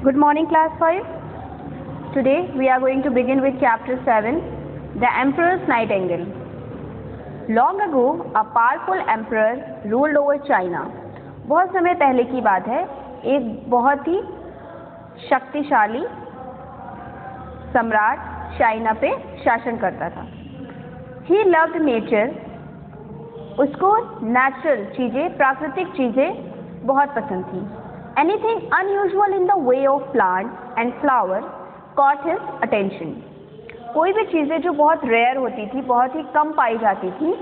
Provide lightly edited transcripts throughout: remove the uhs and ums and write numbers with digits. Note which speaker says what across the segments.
Speaker 1: Good morning, class 5. Today we are going to begin with chapter 7, The Emperor's Nightingale. Long ago, a powerful emperor ruled over China. बहुत समय पहले की बात है, एक बहुत ही शक्तिशाली सम्राट चाइना पे शासन करता था. He loved nature. उसको नेचुरल चीज़ें, प्राकृतिक चीज़ें बहुत पसंद थी. Anything unusual in the way of plants and flowers caught his attention. कोई भी चीज़ें जो बहुत रेयर होती थी, बहुत ही कम पाई जाती थी,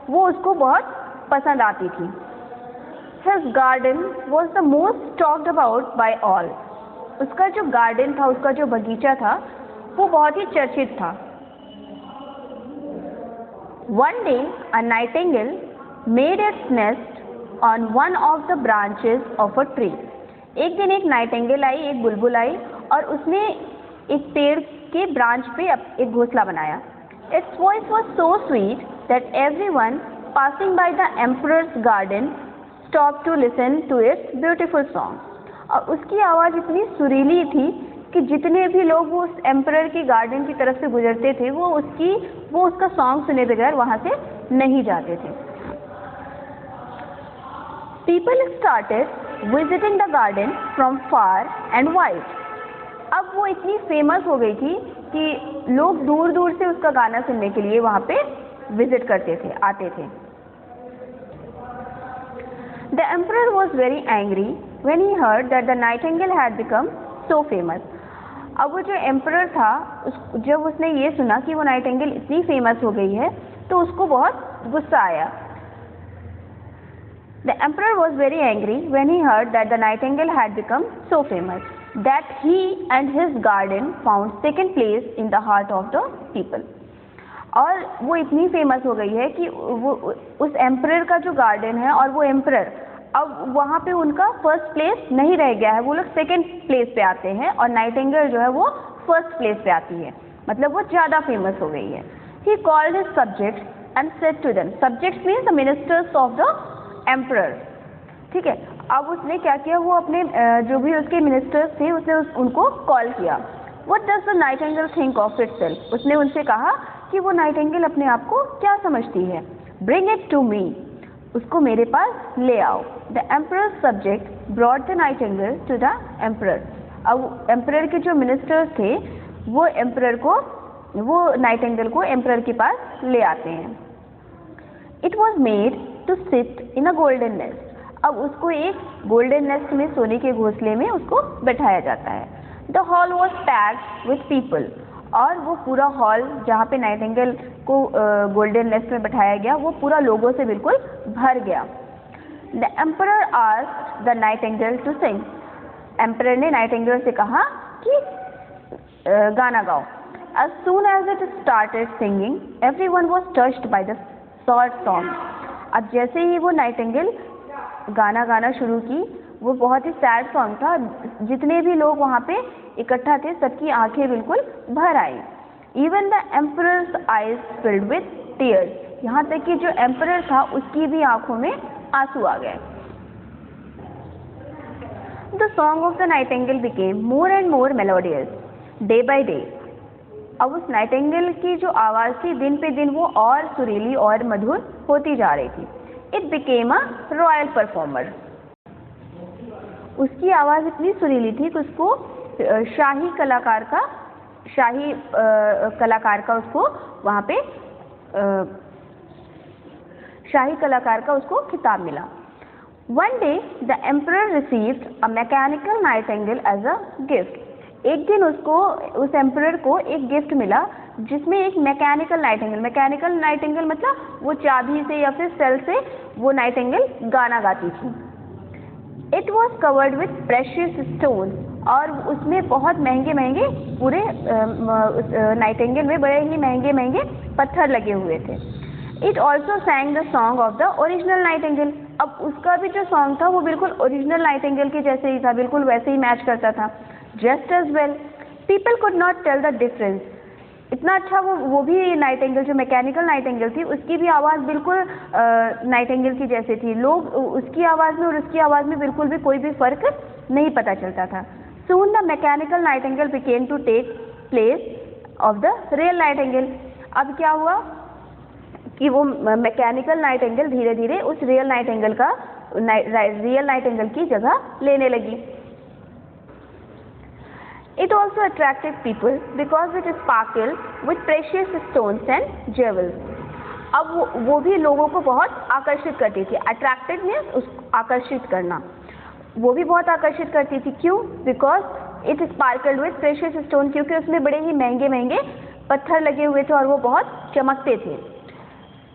Speaker 1: वो उसको बहुत पसंद आती थी. His garden was the most talked about by all. उसका जो गार्डन था, उसका जो बगीचा था, वो बहुत ही चर्चित था. One day, a nightingale made its nest on one of the branches of a tree. एक दिन एक नाइटिंगेल आई, एक बुलबुल आई और उसने एक पेड़ के ब्रांच पे एक घोंसला बनाया. Its voice was so sweet that everyone passing by the emperor's garden stopped to listen to its beautiful song. और उसकी आवाज़ इतनी सुरीली थी कि जितने भी लोग वो उस एम्परर की गार्डन की तरफ से गुजरते थे, वो उसका सॉन्ग सुने बगैर वहाँ से नहीं जाते थे. People started visiting the garden from far and wide. अब वो इतनी फेमस हो गई थी कि लोग दूर दूर से उसका गाना सुनने के लिए वहाँ पे विजिट करते थे, आते थे. The emperor was very angry when he heard that the nightingale had become so famous. अब वो जो एम्परर था, जब उसने ये सुना कि वो नाइटिंगेल इतनी फेमस हो गई है, तो उसको बहुत गुस्सा आया. The emperor was very angry when he heard that the nightingale had become so famous that he and his garden found second place in the heart of the people. और वो इतनी फेमस हो गई है कि वो उस एम्परर का जो गार्डन है और वो एम्परर, अब वहाँ पे उनका फर्स्ट प्लेस नहीं रह गया है. वो लोग सेकंड प्लेस पे आते हैं और नाइटिंगेल जो है वो फर्स्ट प्लेस पे आती है. मतलब वो ज़्यादा फेमस हो गई है. He called his subjects and said to them, subjects means the ministers of the emperor. ठीक है. अब उसने क्या किया, वो अपने जो भी उसके मिनिस्टर्स थे, उसने उनको कॉल किया. What does the nightingale think of itself? उसने उनसे कहा कि वो नाइटिंगेल अपने आप को क्या समझती है. Bring it to me. उसको मेरे पास ले आओ. The emperor's subject brought the nightingale to the emperor. अब एम्परर के जो मिनिस्टर्स थे, वो नाइटिंगेल को एम्परर के पास ले आते हैं. It was made to sit in a golden nest. अब उसको एक गोल्डन नेस्ट में, सोने के घोंसले में उसको बैठाया जाता है. The hall was packed with people. और वो पूरा हॉल जहाँ पे नाइटिंगेल को गोल्डन नेस्ट में बैठाया गया, वो पूरा लोगों से बिल्कुल भर गया. The emperor asked the nightingale to sing. Emperor ने नाइटिंगेल से कहा कि गाना गाओ. As soon as it started singing, everyone was touched by the sad song. अब जैसे ही वो नाइटिंगेल गाना गाना शुरू की, वो बहुत ही सैड सॉन्ग था. जितने भी लोग वहाँ पे इकट्ठा थे, सबकी आंखें बिल्कुल भर आई. Even the emperor's eyes filled with tears. यहाँ तक कि जो एम्परर था, उसकी भी आंखों में आंसू आ गए. The song of the Nightingale became more and more melodious day by day. अब उस नाइटिंगेल की जो आवाज़ थी, दिन पे दिन वो और सुरीली और मधुर होती जा रही थी. It became a royal performer. उसकी आवाज़ इतनी सुरीली थी कि उसको शाही कलाकार का उसको वहाँ पे शाही कलाकार का उसको खिताब मिला. One day the emperor received a mechanical nightingale as a gift. एक दिन उस एम्परर को एक गिफ्ट मिला जिसमें एक मैकेनिकल नाइटिंगेल मतलब वो चाबी से या फिर सेल से वो नाइटिंगेल गाना गाती थी. It was covered with precious stones. और उसमें बहुत महंगे पूरे नाइटिंगेल में बड़े ही महंगे पत्थर लगे हुए थे. It also sang the song of the original nightingale. अब उसका भी जो सॉन्ग था वो बिल्कुल ओरिजिनल नाइटिंगेल के जैसे ही था, बिल्कुल वैसे ही मैच करता था. Just as well, people could not tell the difference. इतना अच्छा वो भी नाइटिंगेल, जो मैकेनिकल नाइटिंगेल थी, उसकी भी आवाज़ बिल्कुल नाइटिंगेल की जैसे थी. लोग उसकी आवाज़ में और उसकी आवाज़ में बिल्कुल भी कोई भी फ़र्क नहीं पता चलता था. Soon the mechanical nightingale began to take place of the real nightingale. अब क्या हुआ कि वो मैकेनिकल नाइटिंगेल धीरे धीरे उस रियल नाइटिंगेल की जगह लेने लगी. It also attracted people because it sparkled with precious stones and jewels. अब वो भी लोगों को बहुत आकर्षित करती थी. अट्रैक्टेड मीन्स उसको आकर्षित करना. वो भी बहुत आकर्षित करती थी. क्यों? Because it sparkled with precious stone, क्योंकि उसमें बड़े ही महंगे महंगे पत्थर लगे हुए थे और वो बहुत चमकते थे.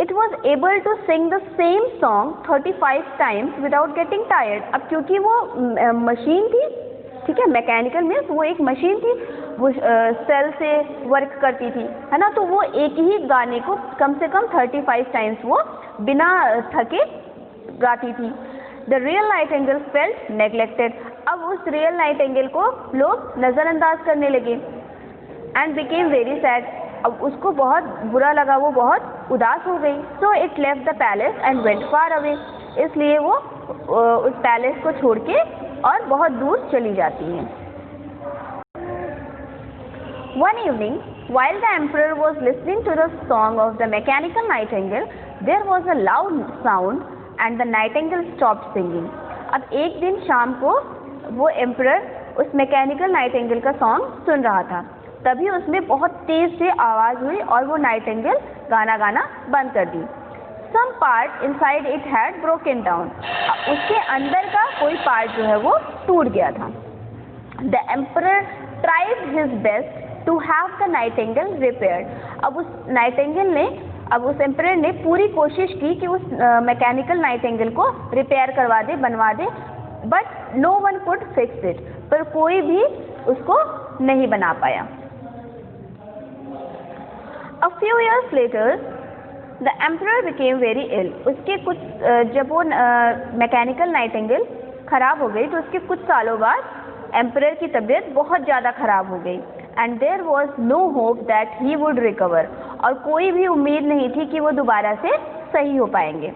Speaker 1: It was able to sing the same song 35 times without getting tired. अब क्योंकि वो मशीन थी, ठीक है, मैकेनिकल मीन्स वो एक मशीन थी, वो सेल से वर्क करती थी, है ना. तो वो एक ही गाने को कम से कम 35 टाइम्स वो बिना थके गाती थी. The real nightingale felt neglected. अब उस रियल नाइटिंगेल को लोग नज़रअंदाज करने लगे. And became very sad. अब उसको बहुत बुरा लगा, वो बहुत उदास हो गई. So it left the palace and went far away. इसलिए वो उस पैलेस को छोड़ के और बहुत दूर चली जाती है. One evening, while the emperor was listening to the song of the mechanical nightingale, there was a loud sound and the nightingale stopped singing. अब एक दिन शाम को वो एम्परर उस मैकेनिकल नाइटिंगेल का सॉन्ग सुन रहा था. तभी उसमें बहुत तेज से आवाज़ हुई और वो नाइटिंगेल गाना गाना बंद कर दी. Some part inside it had broken down. उसके अंदर का कोई पार्ट जो है वो टूट गया था. The emperor tried his best to have the nightingale repaired. अब उस एम्परर ने पूरी कोशिश की कि उस मैकेनिकल नाइटिंगेल को रिपेयर करवा दे, बनवा दे. But no one could fix it. पर कोई भी उसको नहीं बना पाया. A few years later, the emperor became very ill. उसके कुछ जब वो मैकेनिकल नाइटिंगेल खराब हो गई तो उसके कुछ सालों बाद एम्परर की तबीयत बहुत ज़्यादा खराब हो गई. And there was no hope that he would recover. और कोई भी उम्मीद नहीं थी कि वो दोबारा से सही हो पाएंगे.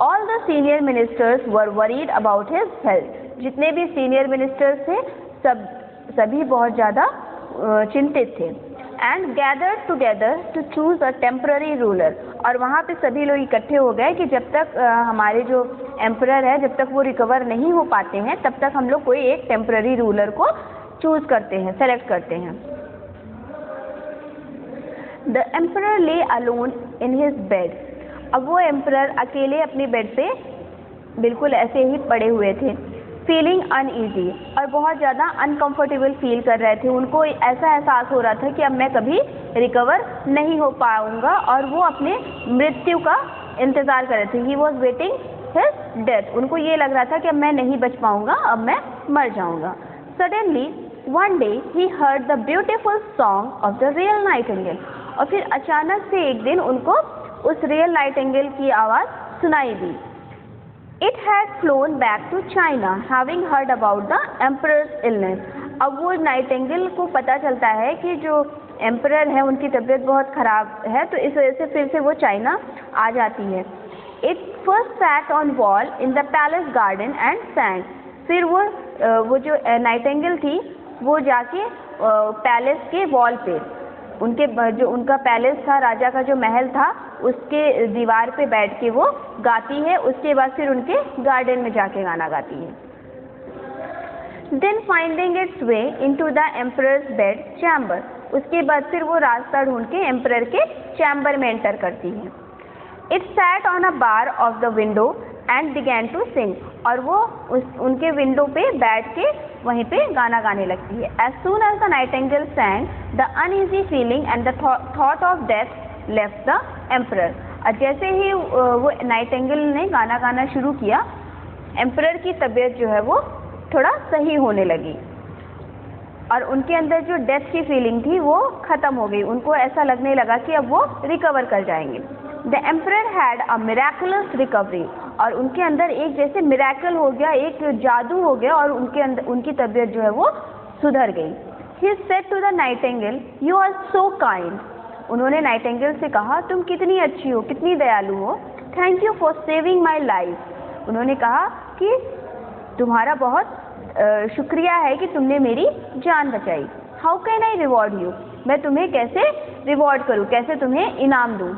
Speaker 1: All the senior ministers were worried about his health. जितने भी सीनियर मिनिस्टर्स थे सभी बहुत ज़्यादा चिंतित थे. And gathered together to choose a temporary ruler. और वहाँ पे सभी लोग इकट्ठे हो गए कि जब तक हमारे जो एम्परर है जब तक वो रिकवर नहीं हो पाते हैं तब तक हम लोग कोई एक टेम्पररी रूलर को चूज करते हैं, सेलेक्ट करते हैं. The emperor lay alone in his bed. अब वो एम्परर अकेले अपनी बेड पे बिल्कुल ऐसे ही पड़े हुए थे. फीलिंग अनईजी, और बहुत ज़्यादा अनकंफर्टेबल फील कर रहे थे. उनको ऐसा एहसास हो रहा था कि अब मैं कभी रिकवर नहीं हो पाऊंगा और वो अपने मृत्यु का इंतज़ार कर रहे थे. He was waiting his death. उनको ये लग रहा था कि अब मैं नहीं बच पाऊंगा, अब मैं मर जाऊंगा. Suddenly one day he heard the beautiful song of the real Nightingale. और फिर अचानक से एक दिन उनको उस रियल नाइटिंगेल की आवाज़ सुनाई दी. It had flown back to China, having heard about the emperor's illness. अब वो नाइटिंगेल को पता चलता है कि जो एम्परर है उनकी तबीयत बहुत ख़राब है, तो इस वजह से फिर से वो चाइना आ जाती है. It first sat on wall in the palace garden and sang. फिर वो जो नाइटिंगेल थी वो जाके पैलेस के वॉल पे उनका पैलेस था, राजा का जो महल था, उसके दीवार पे बैठ के वो गाती है. उसके बाद फिर उनके गार्डन में जाके गाना गाती है. Then finding its way into the emperor's bed chamber. उसके बाद फिर वो रास्ता ढूंढ के एम्परर के चैम्बर में एंटर करती है. It sat on a bar of the window and began to sing. और वो उनके विंडो पे बैठ के वहीं पे गाना गाने लगती है. As soon as the nightingale sang, the uneasy feeling and the thought of death left the emperor. और जैसे ही वो नाइटिंगेल ने गाना गाना शुरू किया, एम्परर की तबीयत जो है वो थोड़ा सही होने लगी और उनके अंदर जो डेथ की फीलिंग थी वो ख़त्म हो गई. उनको ऐसा लगने लगा कि अब वो रिकवर कर जाएंगे. The emperor had a miraculous recovery. और उनके अंदर एक जैसे मिरेकल हो गया, एक जादू हो गया और उनके अंदर उनकी तबीयत जो है वो सुधर गई. He said to the nightingale, you are so kind. उन्होंने नाइटिंगेल से कहा, तुम कितनी अच्छी हो, कितनी दयालु हो. Thank you for saving my life. उन्होंने कहा कि तुम्हारा बहुत शुक्रिया है कि तुमने मेरी जान बचाई। How can I reward you, मैं तुम्हें कैसे रिवॉर्ड करूँ, कैसे तुम्हें इनाम दूँ।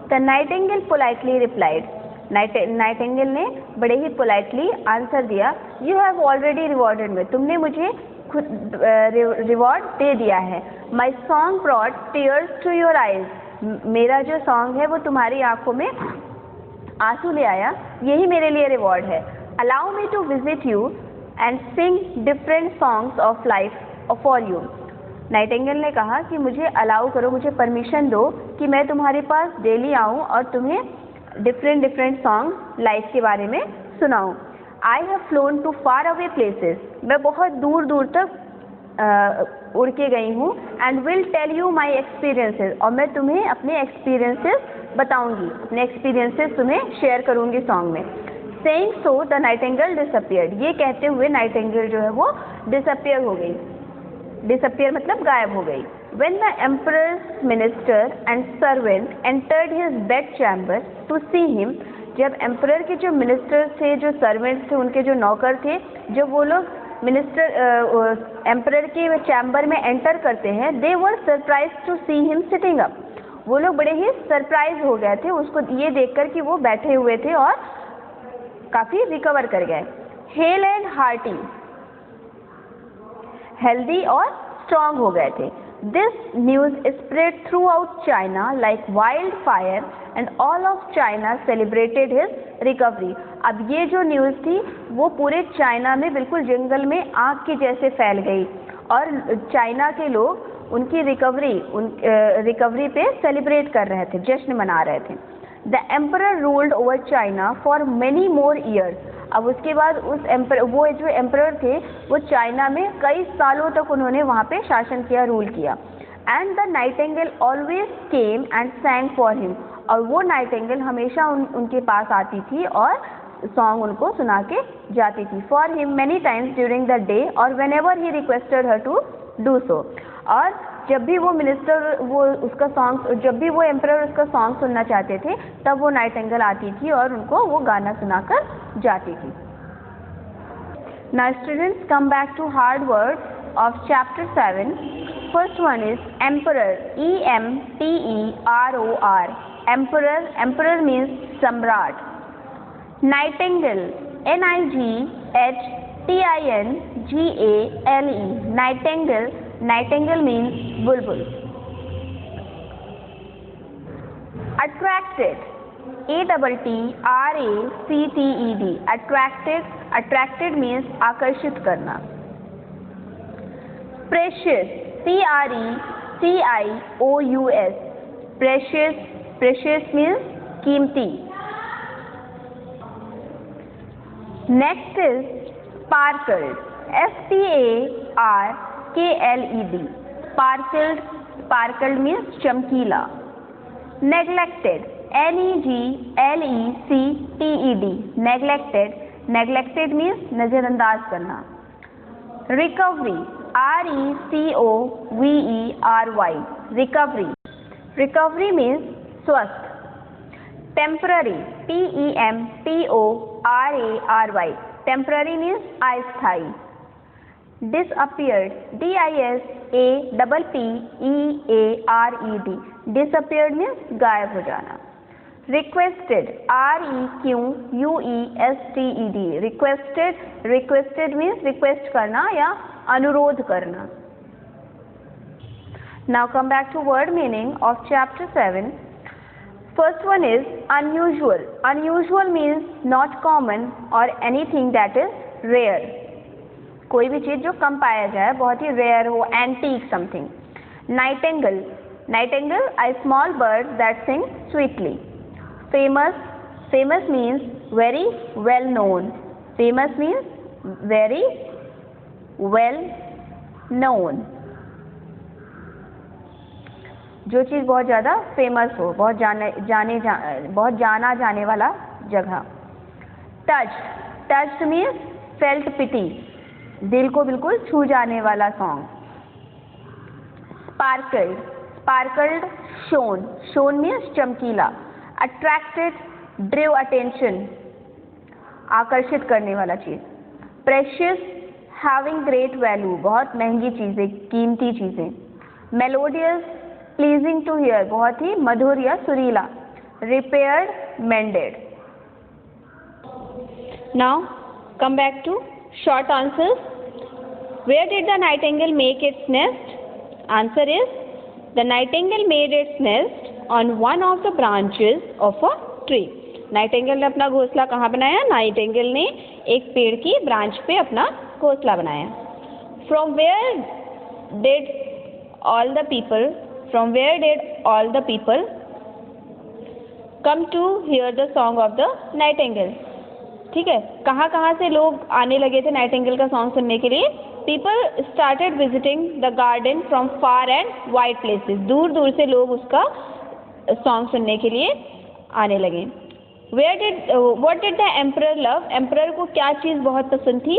Speaker 1: The nightingale politely replied, nightingale ने बड़े ही पोलाइटली आंसर दिया, you have already rewarded me, तुमने मुझे खुद रिवॉर्ड दे दिया है। My song brought tears to your eyes, मेरा जो सॉन्ग है वो तुम्हारी आंखों में आंसू ले आया, यही मेरे लिए रिवॉर्ड है। Allow me to visit you and sing different songs of life for you, nightingale ने कहा कि मुझे अलाउ करो, मुझे परमिशन दो कि मैं तुम्हारे पास डेली आऊँ और तुम्हें डिफरेंट सॉन्ग लाइफ के बारे में सुनाऊँ। I have flown to far away places, मैं बहुत दूर दूर तक उड़ के गई हूँ। And will tell you my experiences, और मैं तुम्हें अपने एक्सपीरियंसेस बताऊँगी, अपने एक्सपीरियंसेस तुम्हें शेयर करूँगी सॉन्ग में। Saying so the Nightingale disappeared, ये कहते हुए नाइटिंगेल जो है वो डिसअपियर हो गई। डिसअपियर मतलब गायब हो गई। When the emperor's minister and servant entered his bed chamber to see him, जब एम्परर के जो मिनिस्टर थे, जो सर्वेंट्स थे, उनके जो नौकर थे, जब वो लोग एम्परर के चैम्बर में एंटर करते हैं, they were surprised to see him sitting up, वो लोग बड़े ही सरप्राइज हो गए थे उसको ये देखकर कि वो बैठे हुए थे और काफी रिकवर कर गए। हेल एंड हार्टी, हेल्दी और स्ट्रांग हो गए थे। This news spread through out China like wild fire and all of China celebrated his recovery. अब ये जो न्यूज़ थी वो पूरे चाइना में बिल्कुल जंगल में आग के जैसे फैल गई और चाइना के लोग उनकी रिकवरी पे सेलिब्रेट कर रहे थे, जश्न मना रहे थे। The emperor ruled over China for many more years, अब उसके बाद वो जो एम्परर थे वो चाइना में कई सालों तक उन्होंने वहाँ पे शासन किया, रूल किया। And the Nightingale always came and सैंग for him, और वो नाइटिंगेल हमेशा उनके पास आती थी और सॉन्ग उनको सुना के जाती थी। For him many times during the day और whenever he requested her to do so, और जब भी वो एम्परर उसका सॉन्ग सुनना चाहते थे तब वो नाइटिंगेल आती थी और उनको वो गाना सुनाकर जाती थी। Now students, come back to hard words of chapter 7. First one is emperor, E-M-P-E-R-O-R. Emperor means samrat. Nightingale, N-I-G-H-T-I-N-G-A-L-E. Nightingale means bulbul. Attracted, A-T-T-R-A-C-T-E-D. Attracted means आकर्षित करना। Precious, P-R-E-C-I-O-U-S. Precious means कीमती। Next is sparkled, S-P-A-R-K-L-E-D. Sparkled means चमकीला। Neglected, N-E-G-L-E-C-T-E-D. Neglected means नजरअंदाज करना। Recovery, R-E-C-O-V-E-R-Y. Recovery means स्वस्थ। Temporary, T-E-M-P-O-R-A-R-Y. Temporary means अस्थायी। Disappeared, D-I-S-A-P-P-E-A-R-E-D. Disappeared means गायब हो जाना। Requested, R-E-Q-U-E-S-T-E-D. Requested means request करना या अनुरोध करना। Now come back to word meaning of chapter 7. First one is unusual. Unusual means not common or anything that is rare. कोई भी चीज़ जो कम पाया जाए, बहुत ही rare हो, antique something. Nightingale, a small bird that sings sweetly. Famous means very well known. Famous means very well known. जो चीज़ बहुत ज़्यादा फेमस हो, बहुत जाना जाने वाला जगह। Touched means felt pity, दिल को बिल्कुल छू जाने वाला सॉन्ग। Sparkled, shone means चमकीला। Attracted, drew attention, आकर्षित करने वाला चीज़। प्रेशियस, हैविंग ग्रेट वैल्यू, बहुत महंगी चीज़ें, कीमती चीज़ें। मेलोडियस, प्लीजिंग टू हियर, बहुत ही मधुर या सुरीला। Repaired, mended. Now come back to short answers. Where did the nightingale make its nest? Answer is the nightingale made its nest on one of the branches of a tree. Nightingale ने अपना घोंसला कहाँ बनाया? Nightingale ने एक पेड़ की branch पे अपना घोंसला बनाया। From where did all the people come to hear the song of the nightingale? ठीक है, कहाँ कहाँ से लोग आने लगे थे नाइटिंगेल का सॉन्ग सुनने के लिए? People started visiting the garden from far and wide places, दूर दूर से लोग उसका सॉन्ग सुनने के लिए आने लगे। What did the emperor love? Emperor को क्या चीज़ बहुत पसंद थी?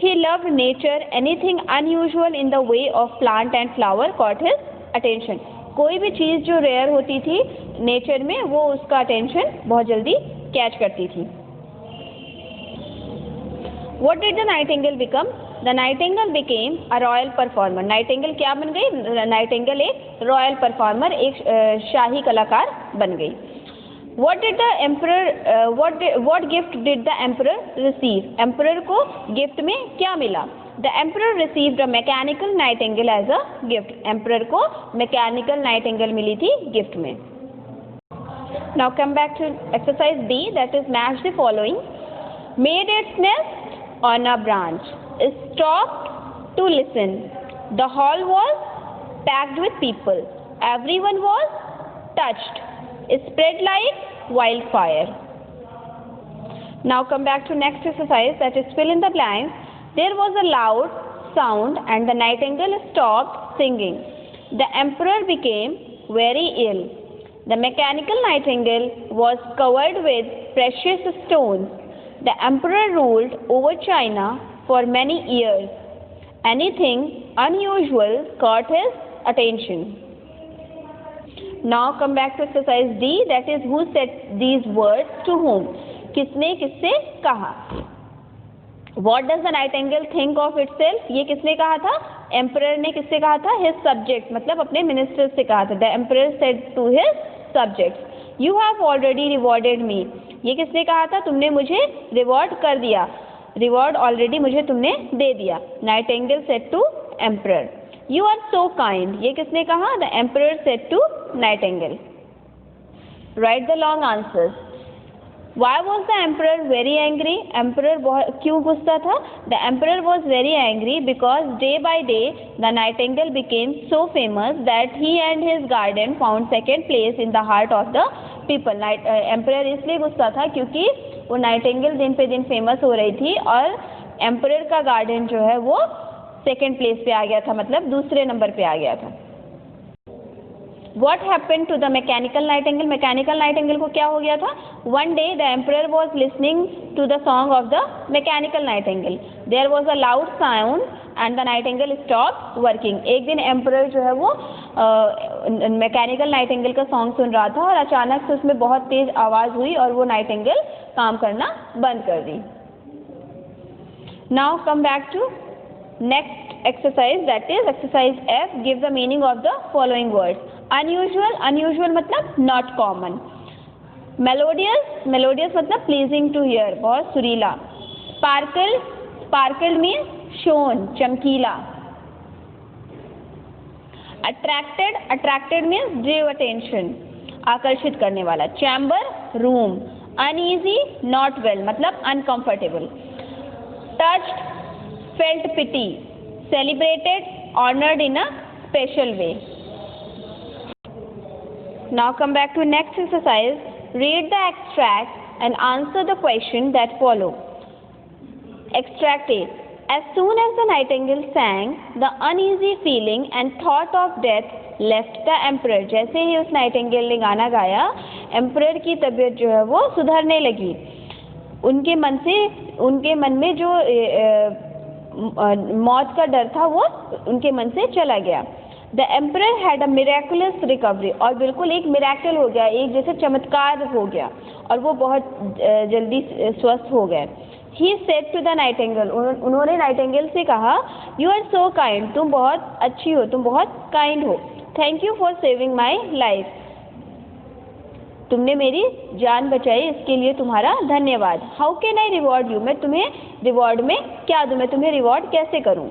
Speaker 1: He loved nature. Anything unusual in the way of plant and flower caught his attention. कोई भी चीज़ जो रेयर होती थी नेचर में, वो उसका अटेंशन बहुत जल्दी कैच करती थी। What did the nightingale become? The nightingale became a royal performer. Nightingale क्या बन गई? नाइटिंगेल एक रॉयल परफॉर्मर, एक शाही कलाकार बन गई। What gift did the emperor receive? Emperor को गिफ्ट में क्या मिला? The emperor received a mechanical nightingale as a gift. Emperor को मैकेनिकल नाइटिंगेल मिली थी गिफ्ट में। Now come back to exercise D, that is match the following. Made its nest on a branch. Stopped to listen. The hall was packed with people. Everyone was touched. Spread like wildfire. Now come back to next exercise, that is fill in the blanks. There was a loud sound and the nightingale stopped singing. The emperor became very ill. The mechanical nightingale was covered with precious stones. The emperor ruled over China for many years. Anything unusual caught his attention. Now come back to exercise D, that is who said these words to whom? किसने किससे कहा? What does the nightingale think of itself? ये किसने कहा था? Emperor ने किससे कहा था? His subjects, मतलब अपने ministers से कहा था। The emperor said to his subjects, you have already rewarded me. ये किसने कहा था? तुमने मुझे reward कर दिया, reward already मुझे तुमने दे दिया। Nightingale said to emperor, you are so kind. ये किसने कहा? The emperor said to Nightingale. Write the long answers. Why was the emperor very angry? Emperor क्यों गुस्सा था? The emperor was very angry because day by day the nightingale became so famous that he and his garden found second place in the heart of the people. Emperor इसलिए गुस्सा था क्योंकि वो Nightingale दिन पे दिन फेमस हो रही थी और एम्परर का गार्डन जो है वो सेकेंड प्लेस पे आ गया था, मतलब दूसरे नंबर पे आ गया था। What happened to the mechanical nightingale? Mechanical Nightingale को क्या हो गया था? One day the emperor was listening to the song of the mechanical nightingale. There was a loud sound and the nightingale stopped working. एक दिन emperor जो है वो मैकेनिकल नाइटिंगेल का सॉन्ग सुन रहा था और अचानक से उसमें बहुत तेज आवाज़ हुई और वो नाइटिंगेल काम करना बंद कर दी। Now come back to next exercise, that is exercise F. Give the meaning of the following words. Unusual, unusual मतलब not common. Melodious, melodious मतलब pleasing to hear, बहुत सुरीला। Sparkle, sparkle means shone, चमकीला। Attracted, attracted means drew attention, आकर्षित करने वाला। Chamber, room। Uneasy, not well मतलब uncomfortable। Touched, felt pity, celebrated, honored in a special way. Now come back to next exercise. Read the extract and answer the question that follow. Extract A. As soon as the nightingale sang, the uneasy feeling and thought of death left the emperor. जैसे ही उस Nightingale ने गाना गाया, emperor की तबीयत जो है वो सुधरने लगी। उनके मन में जो मौत का डर था वो उनके मन से चला गया। The emperor had a miraculous recovery, और बिल्कुल एक मिरेकल हो गया, एक जैसे चमत्कार हो गया और वो बहुत जल्दी स्वस्थ हो गए। He said to the Nightingale, उन्होंने नाइटिंगेल से कहा, You are so kind, तुम बहुत अच्छी हो, तुम बहुत काइंड हो. Thank you for saving my life. तुमने मेरी जान बचाई, इसके लिए तुम्हारा धन्यवाद. How can I reward you? मैं तुम्हें रिवॉर्ड में क्या दूँ, मैं तुम्हें रिवॉर्ड कैसे करूँ?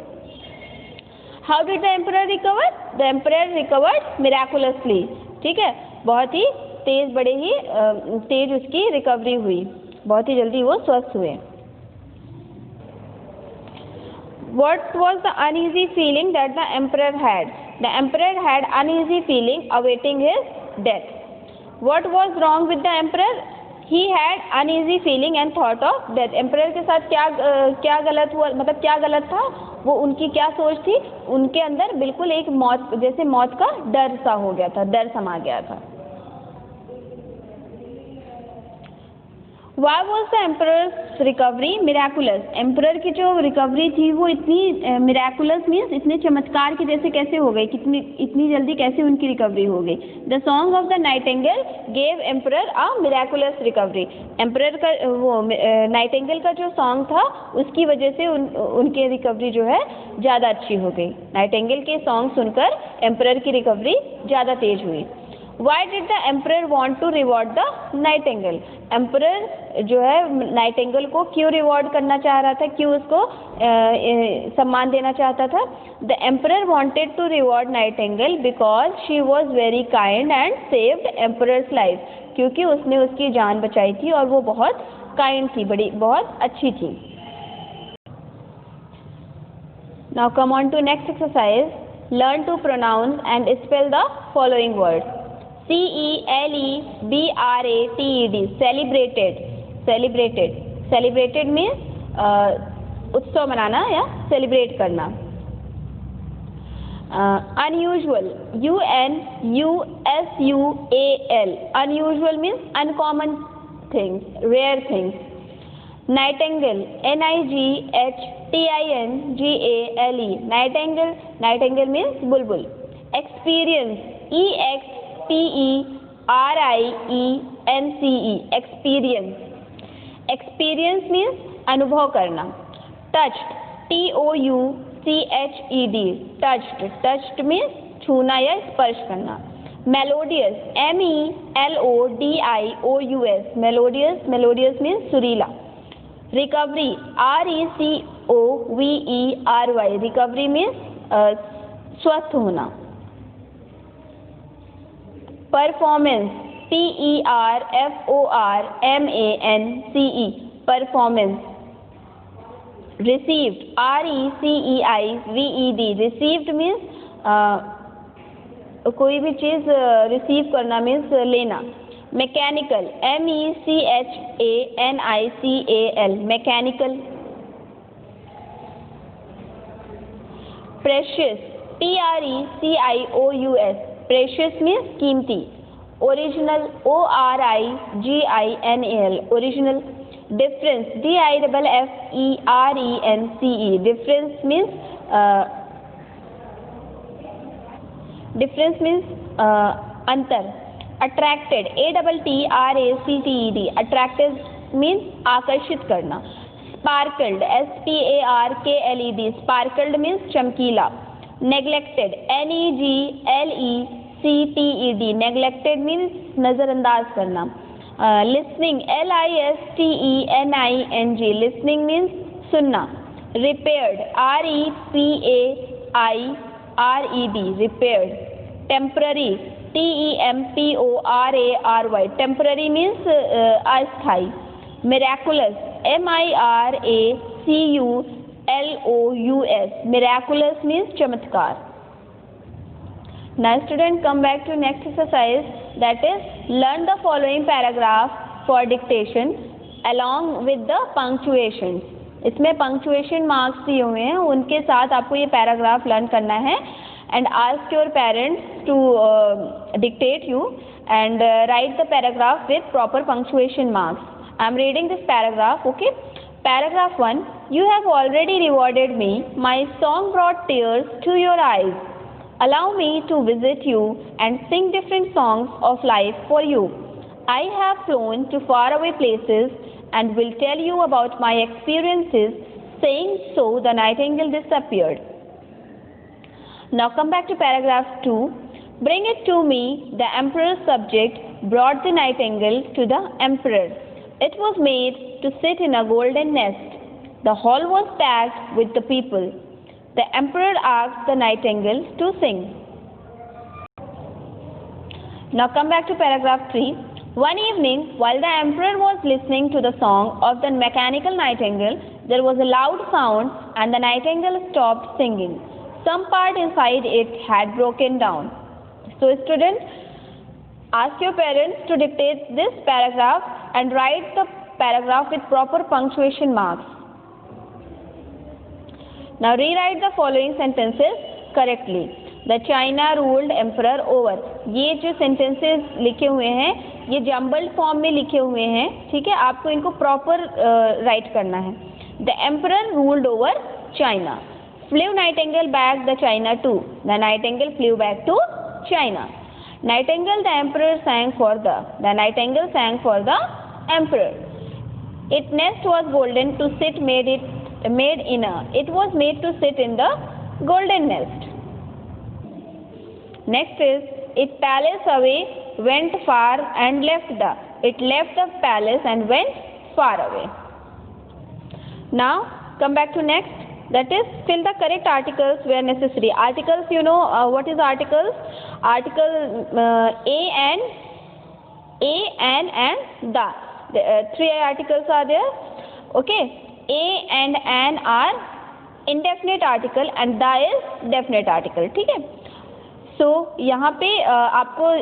Speaker 1: How did the emperor recover? The emperor recovered miraculously. ठीक है, बहुत ही तेज, बड़े ही तेज उसकी रिकवरी हुई, बहुत ही जल्दी वो स्वस्थ हुए. What was the uneasy feeling that the emperor had? The emperor had uneasy feeling awaiting his death. What was wrong with the emperor? He had uneasy feeling and thought of death. Emperor के साथ क्या गलत हुआ, मतलब क्या गलत था, वो उनकी क्या सोच थी, उनके अंदर बिल्कुल एक मौत, जैसे मौत का डर सा हो गया था, डर समा गया था. Why was the emperor's recovery miraculous? Emperor की जो रिकवरी थी वो इतनी miraculous means इतने चमत्कार की जैसे कैसे हो गई, इतनी जल्दी कैसे उनकी रिकवरी हो गई? The song of the Nightingale gave emperor a miraculous recovery. Emperor का वो Nightingale का जो सॉन्ग था उसकी वजह से उनकी रिकवरी जो है ज़्यादा अच्छी हो गई. Nightingale के सॉन्ग सुनकर emperor की रिकवरी ज़्यादा तेज हुई. Why did the emperor want to reward the Nightingale? Emperor जो है Nightingale को क्यों रिवॉर्ड करना चाह रहा था, क्यों उसको सम्मान देना चाहता था? The emperor wanted to reward Nightingale because she was very kind and saved emperor's life. क्योंकि उसने उसकी जान बचाई थी और वो बहुत काइंड थी, बड़ी बहुत अच्छी थी. Now come on to next exercise. Learn to pronounce and spell the following words. Celebrated. Celebrated. Celebrated. Celebrated means उत्सव मनाना या सेलिब्रेट करना. Unusual. Unusual. Unusual means uncommon things, rare things. Nightingale. Nightingale. Nightingale. Nightingale means bulbul. Experience. Experience. Experience. Experience means अनुभव करना. Touched. Touched. Touched means छूना या स्पर्श करना. Melodious. Melodious. Melodious. Melodious means सुरीला. Recovery. Recovery. Recovery means स्वस्थ होना. Performance. Performance. Performance. Received. Received. Received means कोई भी चीज़ रिसीव करना मीन्स लेना. Mechanical. Mechanical. Mechanical. Precious. Precious. Precious means कीमती. Original. Original. Original. Difference. Difference. Difference means difference means अंतर. Attracted. Attracted. Attracted means आकर्षित करना. Sparkled. Sparkled. Sparkled means चमकीला. Neglected. Neglected. Neglected means नज़रअंदाज करना. Listening. Listening. Listening means सुनना. Repaired. Repaired. Repaired. Temporary. Temporary. Temporary means अस्थाई. Miraculous. Miraculous. Miraculous means चमत्कार. Now student, come back to next exercise, that is learn the following paragraph for dictation along with the punctuations. इसमें punctuation marks दिए हुए हैं, उनके साथ आपको ये paragraph learn करना है. And ask your parents to dictate you and write the paragraph with proper punctuation marks. I am reading this paragraph, okay? Paragraph 1. You have already rewarded me. My song brought tears to your eyes. Allow me to visit you and sing different songs of life for you. I have flown to faraway places and will tell you about my experiences. Saying so, the nightingale disappeared. Now come back to paragraph 2. Bring it to me. The emperor's subject brought the nightingale to the emperor. It was made to sit in a golden nest. The hall was packed with the people. The emperor asked the nightingale to sing. Now come back to paragraph 3. One evening, while the emperor was listening to the song of the mechanical nightingale, there was a loud sound and the nightingale stopped singing. Some part inside it had broken down. So students, ask your parents to dictate this paragraph and write the paragraph with proper punctuation marks. Now rewrite the following sentences correctly. The China ruled emperor over. ये जो sentences लिखे हुए हैं ये jumbled form में लिखे हुए हैं, ठीक है, आपको इनको proper write करना है. The emperor ruled over China. Flew nightingale back the China too. The nightingale flew back to China. Nightingale the emperor sang for the. The nightingale sang for the emperor. Its nest was golden to sit made in a. It was made to sit in the golden nest. Next is it palace away went far and left the. It left the palace and went far away. Now come back to next. That is fill the correct articles where necessary. Articles, you know what is articles? Article a and the. Three articles are there. Okay. A and an are indefinite article and the is definite article. ठीक है. So यहाँ पे आपको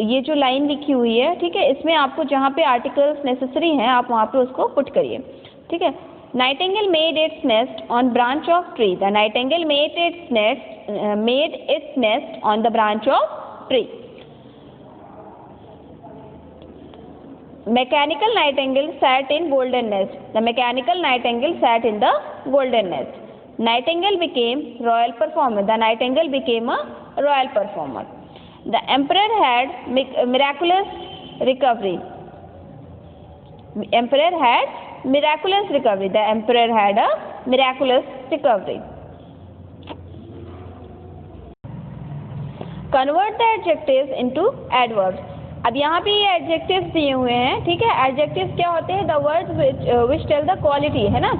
Speaker 1: ये जो line लिखी हुई है, ठीक है, इसमें आपको जहाँ पे आर्टिकल्स नेसेसरी हैं आप वहाँ पे उसको पुट करिए. ठीक है. Nightingale made its nest on branch of tree. The nightingale made its nest on the branch of tree. Mechanical nightingale sat in golden nest. The mechanical nightingale sat in the golden nest. Nightingale became royal performer. The nightingale became a royal performer. The emperor had miraculous recovery. Emperor had miraculous recovery. The emperor had a miraculous recovery. Convert the adjectives into adverbs. अब यहाँ पे ये adjectives दिए हुए हैं, ठीक है. Adjectives क्या होते हैं? The words which tell the quality, है ना,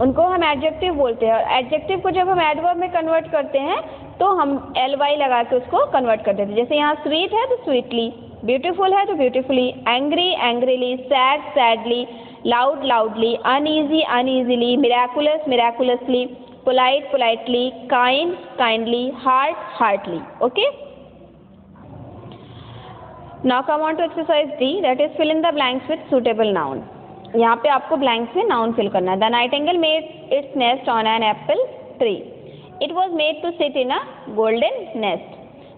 Speaker 1: उनको हम adjective बोलते हैं. और adjective को जब हम adverb में convert करते हैं तो हम ly लगा के उसको convert कर देते हैं. जैसे यहाँ sweet है तो sweetly, beautiful है तो beautifully, angry angrily, sad sadly, loud loudly, uneasy uneasily, miraculous miraculously, polite politely, kind kindly, heart heartily. Okay. Now come on to exercise D, that is fill in the blanks with suitable noun. यहाँ पे आपको blanks में noun fill करना है. The nightingale made its nest on an apple tree. It was made to sit in a golden nest.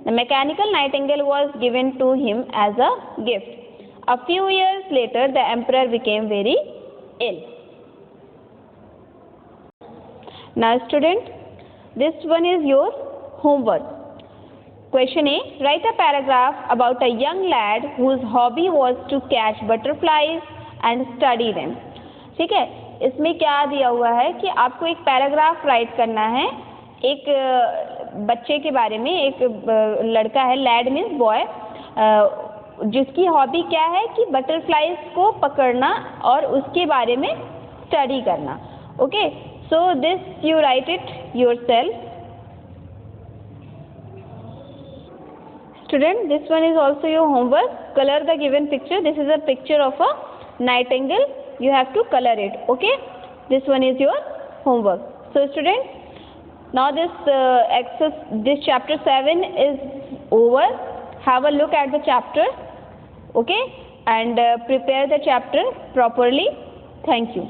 Speaker 1: The mechanical nightingale was given to him as a gift. A few years later, the emperor became very ill. Now student, this one is your homework. Question A. Write a paragraph about a young lad whose hobby was to catch butterflies and study them. ठीक है. इसमें क्या दिया हुआ है कि आपको एक पैराग्राफ राइट करना है एक बच्चे के बारे में. एक लड़का है, लैड मीन्स बॉय, जिसकी हॉबी क्या है कि बटरफ्लाइज को पकड़ना और उसके बारे में स्टडी करना. Okay. So this you right it yourself. Student, this one is also your homework. Color the given picture. This is a picture of a nightingale. You have to color it. Okay. This one is your homework. So student, now this chapter 7 is over. Have a look at the chapter. Okay. And prepare the chapter properly. Thank you.